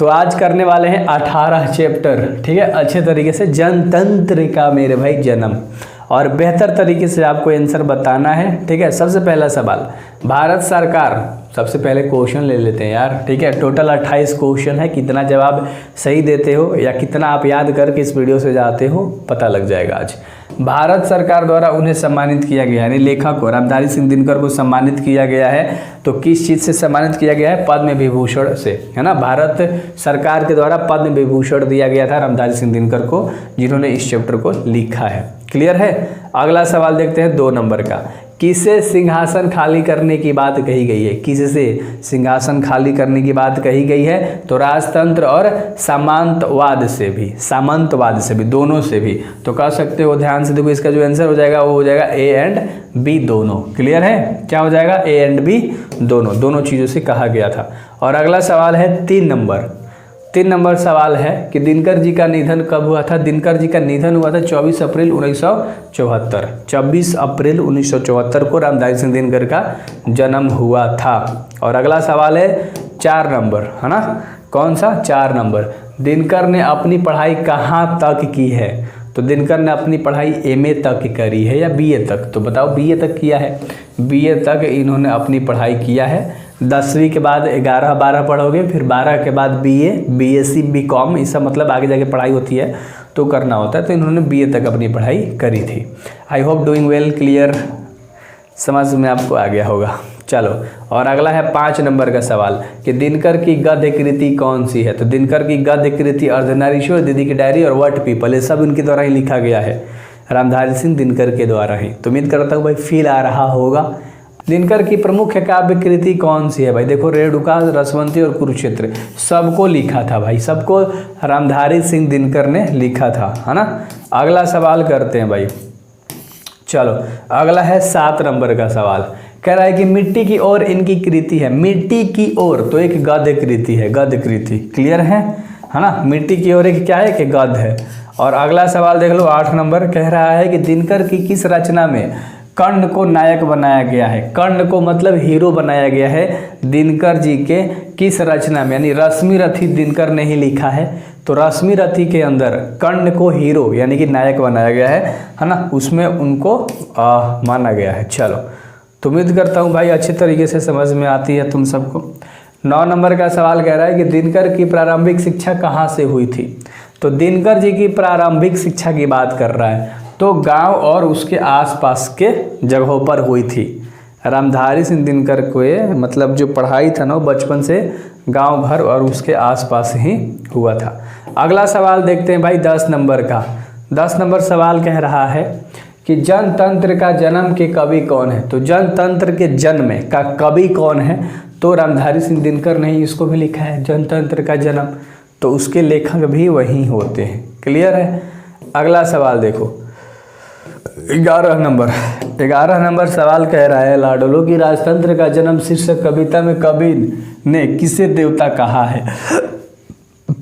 तो आज करने वाले हैं 18 चैप्टर, ठीक है, अच्छे तरीके से। जनतंत्र का मेरे भाई जन्म, और बेहतर तरीके से आपको आंसर बताना है, ठीक है। सबसे पहला सवाल, भारत सरकार, सबसे पहले क्वेश्चन ले लेते हैं यार, ठीक है। टोटल 28 क्वेश्चन है, कितना जवाब सही देते हो या कितना आप याद करके इस वीडियो से जाते हो पता लग जाएगा आज। भारत सरकार द्वारा उन्हें सम्मानित किया गया है, यानी लेखक को रामधारी सिंह दिनकर को सम्मानित किया गया है। तो किस चीज़ से सम्मानित किया गया है? पद्म विभूषण से, है ना। भारत सरकार के द्वारा पद्म विभूषण दिया गया था रामधारी सिंह दिनकर को, जिन्होंने इस चैप्टर को लिखा है। क्लियर है। अगला सवाल देखते हैं 2 नंबर का। किसे सिंहासन खाली करने की बात कही गई है? किससे सिंहासन खाली करने की बात कही गई है? तो राजतंत्र और सामंतवाद से भी, सामंतवाद से भी, दोनों से भी। तो कह सकते हो, ध्यान से देखो, इसका जो आंसर हो जाएगा वो हो जाएगा ए एंड बी दोनों। क्लियर है, क्या हो जाएगा? ए एंड बी दोनों, दोनों चीज़ों से कहा गया था। और अगला सवाल है 3 नंबर सवाल है कि दिनकर जी का निधन कब हुआ था? दिनकर जी का निधन हुआ था 24 अप्रैल 1974। 24 अप्रैल 1974 को रामधारी सिंह दिनकर का जन्म हुआ था। और अगला सवाल है 4 नंबर, है ना। कौन सा? 4 नंबर। दिनकर ने अपनी पढ़ाई कहाँ तक की है? तो दिनकर ने अपनी पढ़ाई एमए तक करी है या बीए तक? तो बताओ, बीए तक किया है। बीए तक इन्होंने अपनी पढ़ाई किया है। 10वीं के बाद 11-12 पढ़ोगे, फिर 12 के बाद बीए, बीएससी, बीकॉम, ये सब मतलब आगे जाके पढ़ाई होती है तो करना होता है। तो इन्होंने बीए तक अपनी पढ़ाई करी थी। I hope doing well. Clear, समझ में आपको आ गया होगा। चलो, और अगला है 5 नंबर का सवाल कि दिनकर की गद्य कृति कौन सी है? तो दिनकर की गद्य कृति अर्धनारीश्वर, दीदी की डायरी और व्हाट पीपल, ये सब उनके द्वारा ही लिखा गया है, रामधारी सिंह दिनकर के द्वारा ही। तो उम्मीद करता हूँ भाई फील आ रहा होगा। दिनकर की प्रमुख काव्य कृति कौन सी है भाई? देखो, रेणुका, रसवंती और कुरुक्षेत्र, सबको लिखा था भाई, सबको रामधारी सिंह दिनकर ने लिखा था, है ना। अगला सवाल करते हैं भाई। चलो, अगला है 7 नंबर का सवाल। कह रहा है कि मिट्टी की ओर इनकी कृति है। मिट्टी की ओर तो एक गद्य कृति है, गद्य कृति। क्लियर है ना। मिट्टी की ओर एक क्या है कि गद्य है। और अगला सवाल देख लो, 8 नंबर। कह रहा है कि दिनकर की किस रचना में कर्ण को नायक बनाया गया है? कर्ण को मतलब हीरो बनाया गया है दिनकर जी के किस रचना में? यानी रश्मिरथी दिनकर ने ही लिखा है। तो रश्मिरथी के अंदर कर्ण को हीरो यानी कि नायक बनाया गया है ना। उसमें उनको माना गया है। चलो, तो उम्मीद करता हूँ भाई अच्छे तरीके से समझ में आती है तुम सबको। 9 नंबर का सवाल कह रहा है कि दिनकर की प्रारंभिक शिक्षा कहाँ से हुई थी? तो दिनकर जी की प्रारंभिक शिक्षा की बात कर रहा है, तो गांव और उसके आसपास के जगहों पर हुई थी। रामधारी सिंह दिनकर को ये मतलब जो पढ़ाई था ना, वो बचपन से गांव भर और उसके आसपास ही हुआ था। अगला सवाल देखते हैं भाई 10 नंबर का। 10 नंबर सवाल कह रहा है कि जनतंत्र का जन्म के कवि कौन है? तो जनतंत्र के जन्म का कवि कौन है? तो रामधारी सिंह दिनकर ने ही इसको भी लिखा है, जनतंत्र का जन्म। तो उसके लेखक भी वही होते हैं। क्लियर है। अगला सवाल देखो, 11 नंबर सवाल कह रहा है लाडलो की राजतंत्र का जन्म शीर्षक कविता में कवि ने किसे देवता कहा है?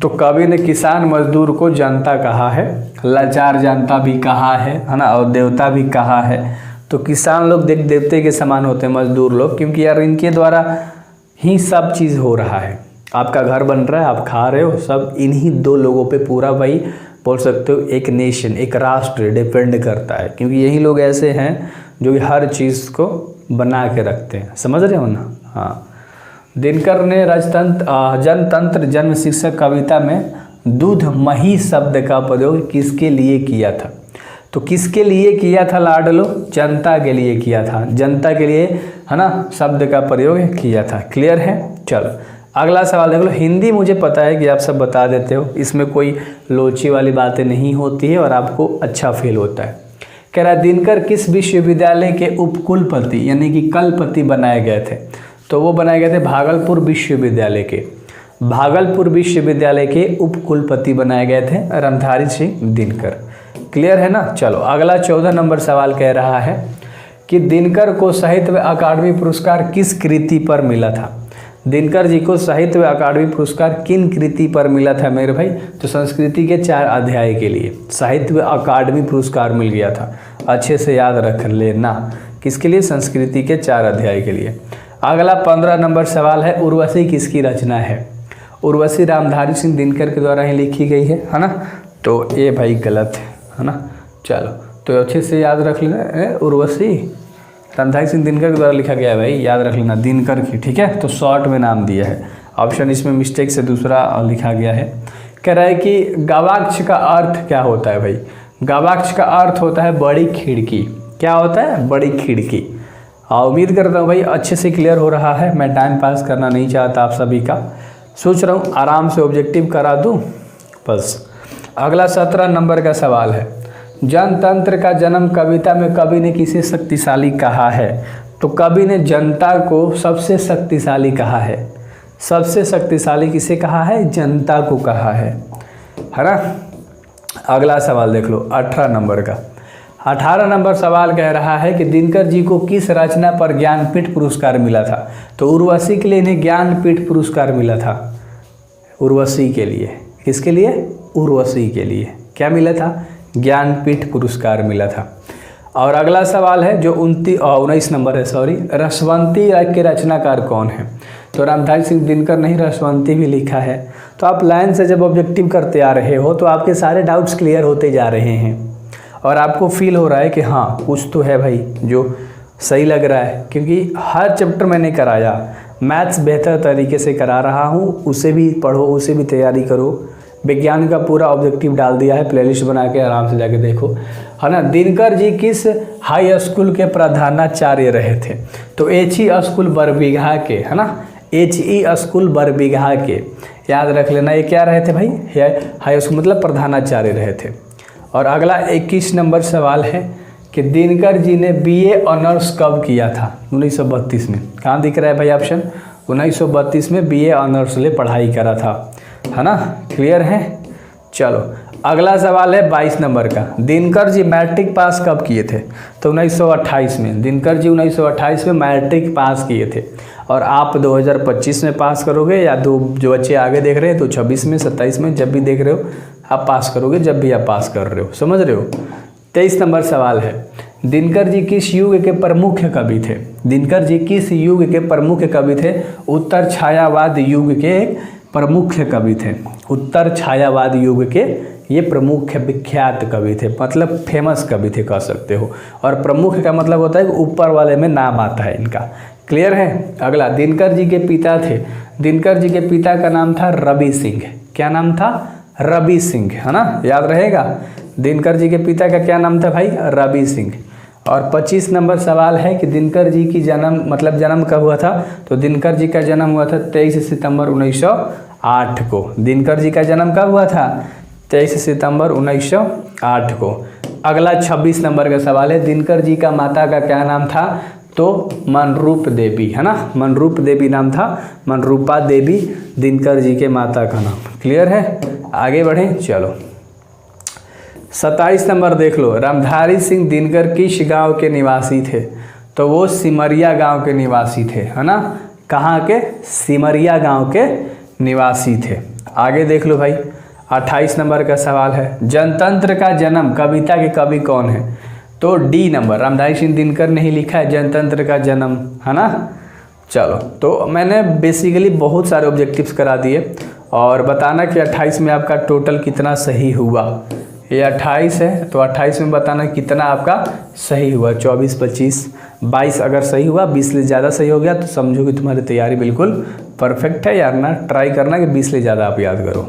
तो कवि ने किसान मजदूर को जनता कहा है, लाचार जनता भी कहा है ना, और देवता भी कहा है। तो किसान लोग देवते के समान होते हैं, मजदूर लोग, क्योंकि यार इनके द्वारा ही सब चीज़ हो रहा है। आपका घर बन रहा है, आप खा रहे हो, सब इन्हीं 2 लोगों पे पूरा भाई बोल सकते हो एक नेशन, एक राष्ट्र डिपेंड करता है, क्योंकि यही लोग ऐसे हैं जो हर चीज़ को बना के रखते हैं। समझ रहे हो ना। हाँ, दिनकर ने जनतंत्र जन्म शीर्षक कविता में दूध मही शब्द का प्रयोग किसके लिए किया था? तो किसके लिए किया था लाडलो? जनता के लिए किया था, जनता के लिए, है ना, शब्द का प्रयोग किया था। क्लियर है। चलो, अगला सवाल देख लो। हिंदी मुझे पता है कि आप सब बता देते हो, इसमें कोई लोची वाली बातें नहीं होती है और आपको अच्छा फील होता है। कह रहा है दिनकर किस विश्वविद्यालय के उपकुलपति यानी कि कलपति बनाए गए थे? तो वो बनाए गए थे भागलपुर विश्वविद्यालय के। भागलपुर विश्वविद्यालय के उपकुलपति बनाए गए थे रामधारी सिंह दिनकर। क्लियर है ना। चलो, अगला 14 नंबर सवाल कह रहा है कि दिनकर को साहित्य अकादमी पुरस्कार किस कृति पर मिला था? दिनकर जी को साहित्य अकादमी पुरस्कार किन कृति पर मिला था मेरे भाई? तो संस्कृति के 4 अध्याय के लिए साहित्य अकादमी पुरस्कार मिल गया था। अच्छे से याद रख लेना, किसके लिए? संस्कृति के 4 अध्याय के लिए। अगला 15 नंबर सवाल है, उर्वशी किसकी रचना है? उर्वशी रामधारी सिंह दिनकर के द्वारा ही लिखी गई है ना। तो ये भाई गलत है ना। चलो तो अच्छे से याद रख लेना, उर्वशी रामधारी सिंह दिनकर के द्वारा लिखा गया है भाई, याद रख लेना दिनकर की, ठीक है। तो शॉर्ट में नाम दिया है, ऑप्शन इसमें मिस्टेक से दूसरा लिखा गया है। कह रहा है कि गवाक्ष का अर्थ क्या होता है भाई। गवाक्ष का अर्थ होता है बड़ी खिड़की। क्या होता है? बड़ी खिड़की। उम्मीद करता हूँ भाई अच्छे से क्लियर हो रहा है। मैं टाइम पास करना नहीं चाहता आप सभी का, सोच रहा हूँ आराम से ऑब्जेक्टिव करा दूँ बस। अगला 17 नंबर का सवाल है, जनतंत्र का जन्म कविता में कवि ने किसे शक्तिशाली कहा है। तो कवि ने जनता को सबसे शक्तिशाली कहा है। सबसे शक्तिशाली किसे कहा है? जनता को कहा है ना। अगला सवाल देख लो 18 नंबर का। 18 नंबर सवाल कह रहा है कि दिनकर जी को किस रचना पर ज्ञानपीठ पुरस्कार मिला था। तो उर्वशी के लिए इन्हें ज्ञानपीठ पुरस्कार मिला था। उर्वशी के लिए, किसके लिए? उर्वशी के लिए क्या मिला था? ज्ञानपीठ पुरस्कार मिला था। और अगला सवाल है जो 19 नंबर है, सॉरी, रसवंती के रचनाकार कौन है। तो रामधारी सिंह दिनकर नहीं, रसवंती भी लिखा है। तो आप लाइन से जब ऑब्जेक्टिव करते आ रहे हो तो आपके सारे डाउट्स क्लियर होते जा रहे हैं और आपको फील हो रहा है कि हाँ कुछ तो है भाई जो सही लग रहा है, क्योंकि हर चैप्टर मैंने कराया, मैथ्स बेहतर तरीके से करा रहा हूँ। उसे भी पढ़ो, उसे भी तैयारी करो। विज्ञान का पूरा ऑब्जेक्टिव डाल दिया है, प्लेलिस्ट बना के आराम से जाके देखो, है ना। दिनकर जी किस हाई स्कूल के प्रधानाचार्य रहे थे। तो HE स्कूल बरबीघा के, है ना, HE स्कूल बरबीघा के, याद रख लेना। ये क्या रहे थे भाई? हाई स्कूल मतलब प्रधानाचार्य रहे थे। और अगला 21 नंबर सवाल है कि दिनकर जी ने BA ऑनर्स कब किया था। 1932 में। कहाँ दिख रहा है भाई ऑप्शन? 1932 में BA ऑनर्स ले पढ़ाई करा था, है ना। क्लियर है। चलो अगला सवाल है 22 नंबर का। दिनकर जी मैट्रिक पास कब किए थे। तो 1928 में। दिनकर जी 1928 में मैट्रिक पास किए थे। और आप 2025 में पास करोगे या जो बच्चे आगे देख रहे हैं तो 26 में, 27 में, जब भी देख रहे हो आप पास करोगे, जब भी आप पास कर रहे हो, समझ रहे हो। 23 नंबर सवाल है, दिनकर जी किस युग के प्रमुख कवि थे। दिनकर जी किस युग के प्रमुख कवि थे। उत्तर छायावाद युग के प्रमुख कवि थे। उत्तर छायावाद युग के ये प्रमुख विख्यात कवि थे, मतलब फेमस कवि थे कह सकते हो। और प्रमुख का मतलब होता है कि ऊपर वाले में नाम आता है इनका। क्लियर है। अगला, दिनकर जी के पिता थे। दिनकर जी के पिता का नाम था रवि सिंह। क्या नाम था? रवि सिंह, है ना, याद रहेगा। दिनकर जी के पिता का क्या नाम था भाई? रवि सिंह। और 25 नंबर सवाल है कि दिनकर जी की जन्म कब हुआ था। तो दिनकर जी का जन्म हुआ था 23 सितंबर 1908 को। दिनकर जी का जन्म कब हुआ था? 23 सितंबर 1908 को। अगला 26 नंबर का सवाल है, दिनकर जी का माता का क्या नाम था। तो मनरूप देवी, है ना, मनरूप देवी नाम था। मनरूपा देवी दिनकर जी के माता का नाम। क्लियर है। आगे बढ़ें। चलो 27 नंबर देख लो। रामधारी सिंह दिनकर किस गांव के निवासी थे। तो वो सिमरिया गांव के निवासी थे, है ना। कहाँ के? सिमरिया गांव के निवासी थे। आगे देख लो भाई 28 नंबर का सवाल है, जनतंत्र का जन्म कविता के कवि कौन है। तो D नंबर, रामधारी सिंह दिनकर ने ही लिखा है जनतंत्र का जन्म, है ना। चलो तो मैंने बेसिकली बहुत सारे ऑब्जेक्टिव्स करा दिए और बताना कि 28 में आपका टोटल कितना सही हुआ। ये 28 है तो 28 में बताना कितना आपका सही हुआ। 24, 25, 22 अगर सही हुआ, 20 से ज़्यादा सही हो गया तो समझो कि तुम्हारी तैयारी बिल्कुल परफेक्ट है। यार ना ट्राई करना कि 20 से ज़्यादा आप याद करो।